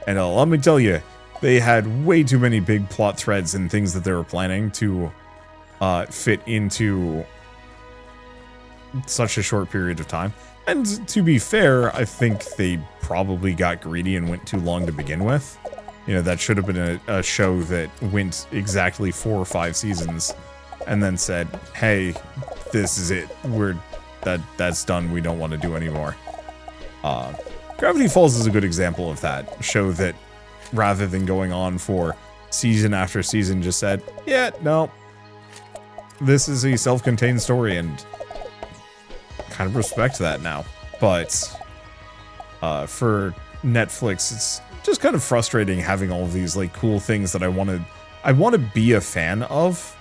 And let me tell you, they had way too many big plot threads and things that they were planning to fit into such a short period of time. And to be fair, I think they probably got greedy and went too long to begin with. You know, that should have been a show that went exactly 4 or 5 seasons and then said, hey, this is it. That's done. We don't want to do anymore. Gravity Falls is a good example of that. A show that, rather than going on for season after season, just said, yeah, no, this is a self-contained story, and kind of respect that now. But for Netflix, it's just kind of frustrating having all of these like cool things that I want to be a fan of,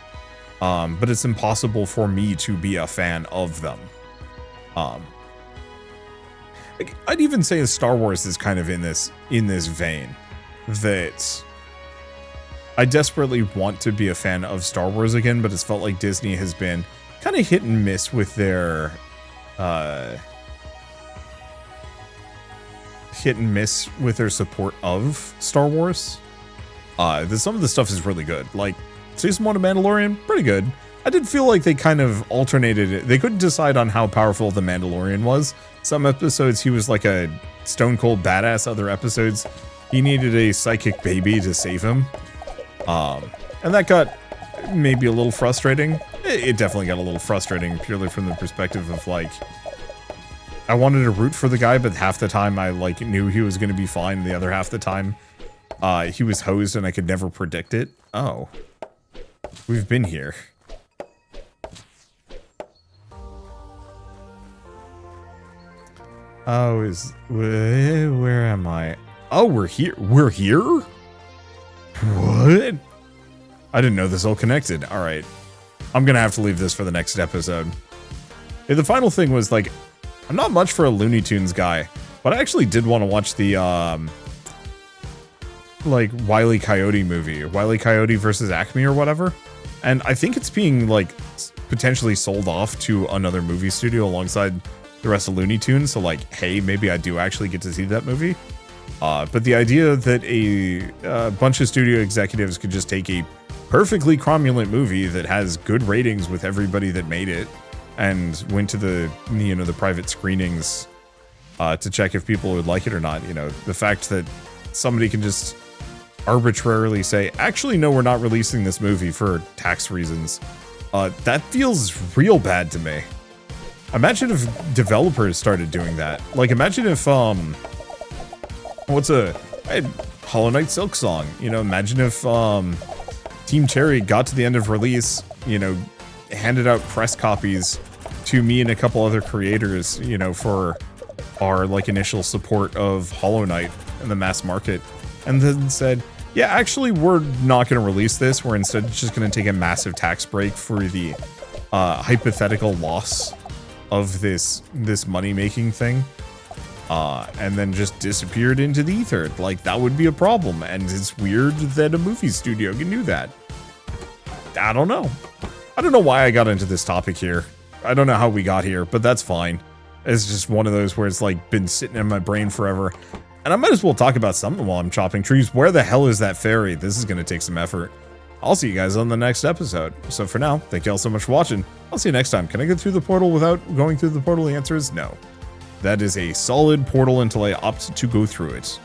but it's impossible for me to be a fan of them. Like, I'd even say Star Wars is kind of in this vein, that I desperately want to be a fan of Star Wars again, but it's felt like Disney has been kind of hit and miss with their support of Star Wars. Some of the stuff is really good. Like, Season 1 of Mandalorian, pretty good. I did feel like they kind of alternated it. They couldn't decide on how powerful the Mandalorian was. Some episodes he was like a stone cold badass. Other episodes he needed a psychic baby to save him. And that got maybe a little frustrating. It definitely got a little frustrating purely from the perspective of like, I wanted to root for the guy, but half the time I like knew he was going to be fine. The other half the time, he was hosed and I could never predict it. Oh, we've been here. Oh, where am I? Oh, we're here. We're here? What? I didn't know this all connected. All right. I'm going to have to leave this for the next episode. Yeah, the final thing was like, I'm not much for a Looney Tunes guy, but I actually did want to watch the, like, Wile E. Coyote movie, or Wile E. Coyote versus Acme or whatever. And I think it's being, like, potentially sold off to another movie studio alongside the rest of Looney Tunes. So, like, hey, maybe I do actually get to see that movie. But the idea that a bunch of studio executives could just take a perfectly cromulent movie that has good ratings with everybody that made it and went to the, you know, the private screenings to check if people would like it or not. You know, the fact that somebody can just arbitrarily say, actually, no, we're not releasing this movie for tax reasons. That feels real bad to me. Imagine if developers started doing that. Like, imagine if, Hollow Knight Silk Song. You know, imagine if, Team Cherry got to the end of release, you know, handed out press copies to me and a couple other creators, you know, for our, like, initial support of Hollow Knight in the mass market, and then said, yeah, actually, we're not going to release this. We're instead just going to take a massive tax break for the hypothetical loss of this money-making thing, and then just disappeared into the ether. Like, that would be a problem, and it's weird that a movie studio can do that. I don't know. I don't know why I got into this topic here. I don't know how we got here, but that's fine. It's just one of those where it's like been sitting in my brain forever. And I might as well talk about something while I'm chopping trees. Where the hell is that fairy? This is going to take some effort. I'll see you guys on the next episode. So for now, thank you all so much for watching. I'll see you next time. Can I get through the portal without going through the portal? The answer is no. That is a solid portal until I opt to go through it.